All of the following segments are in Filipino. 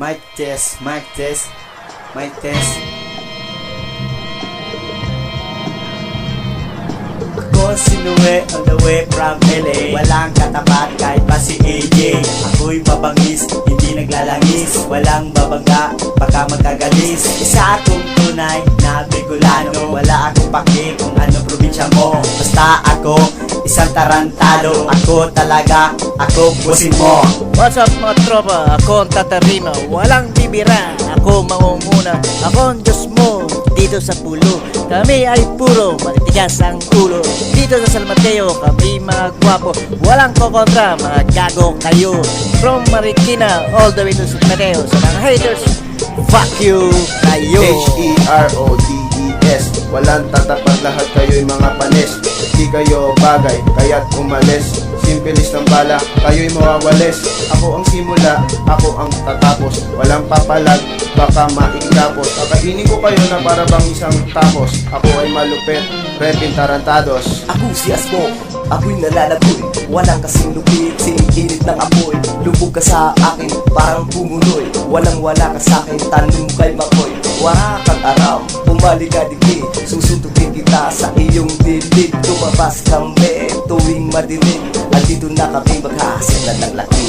Mic test, mic test, mic test. Ako si Noe, on the way from LA. Walang katapat kahit pa si AJ. Ako'y mabangis, hindi naglalangis. Walang babangga, baka magkagalis. Isa akong tunay na Bicolano. Wala akong paki kung anong probinsya mo. Basta ako, isang tarantado. Ako talaga, ako busin mo. What's up mga tropa? Ako ang tatarima, walang bibira. Ako mangunguna, ako ang Diyos mo. Dito sa pulo, kami ay puro matitigas ang ulo. Dito sa San Mateo, kami mga gwapo. Walang kokontra, mga gago kayo. From Marikina all the way to San Mateo. Sa mga haters, fuck you kayo. Herodes, walang tatapat, lahat kayo'y mga panis. Di kayo bagay, kaya't umalis. Simpilis ng bala, kayo'y mawawalis. Ako ang simula, ako ang tatapos. Walang papalag, baka maikapos. Kakainin ko kayo na para bang isang tapos. Ako ay malupit, repin tarantados. Ako si Asmo, ako'y nalalagoy. Walang kasing lupit, siniinit ng apoy. Lubog ka sa akin, parang pumunoy. Walang wala ka sa'kin, tanong mo kay Makoy. Wala kang araw, umali ka digdi. Susuntukin kita sa iyong dibdib. Tumabas kami tuwing madilim. Andito na kami maghahasilan ng laki.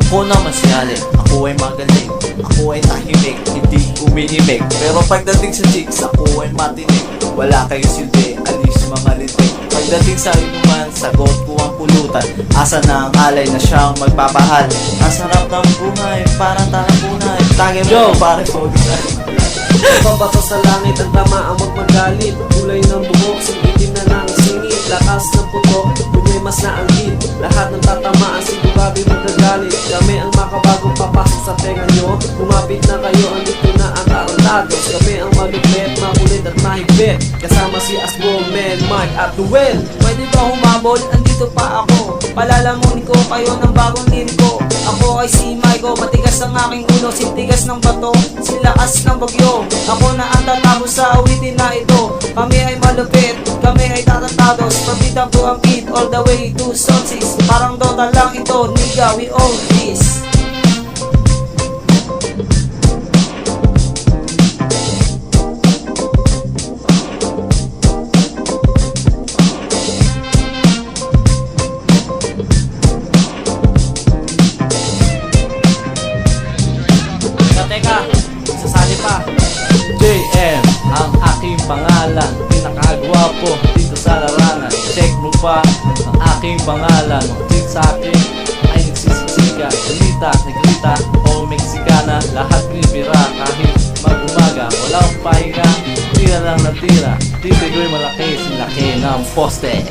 Ako naman si Ale, ako ay magaling. Ako ay tahimik, hindi umiimik. Pero pagdating sa chicks, ako ay matinig. Wala kayong silbi, alis mga litik. Pagdating sa inuman, sagot ko ang pulutan. Asa na ang alay na siyang magpapahal. Ang sarap ng buhay, parang tarapunay. Tagay mo pare ko. Pabato sa langit, ang tama ang magmagalit. Kulay ng buhok, singitin na ng singit. Lakas ng putok, bumimas na ang hit. Lahat ng tatamaan, sigurado magagalit. Kami ang makabagong papasok sa tenga nyo. Kumapit na kayo, andito na ang tarantados. Kami ang malupit, makulit at mahigpit. Kasama si Asbo, Men, Mike at Duel. Pwede ba humabol? Andito pa ako. Palalamunin ko kayo ng bagong liriko. Ako ay si Maiko, matigas ang aking ulo. Sintigas ng bato, silakas ng bagyo. Ako na ang tatapos sa awitin na ito. Kami ay malupit, kami ay tatatados. Pabitang to ang beat all the way to Zone 6. Parang Dota lang ito, nigga, we own this. Teka, sasali pa. JM, ang aking pangalan. Pinakagwapo dito sa larangan. Check mo pa ang aking pangalan. Dito sa akin ay nagsisisika. Galita, negrita o Mexicana. Lahat bibira kahit mag-umaga. Walang pahinga, tira lang na tira. Dito ko'y malaki, silaki ng poste.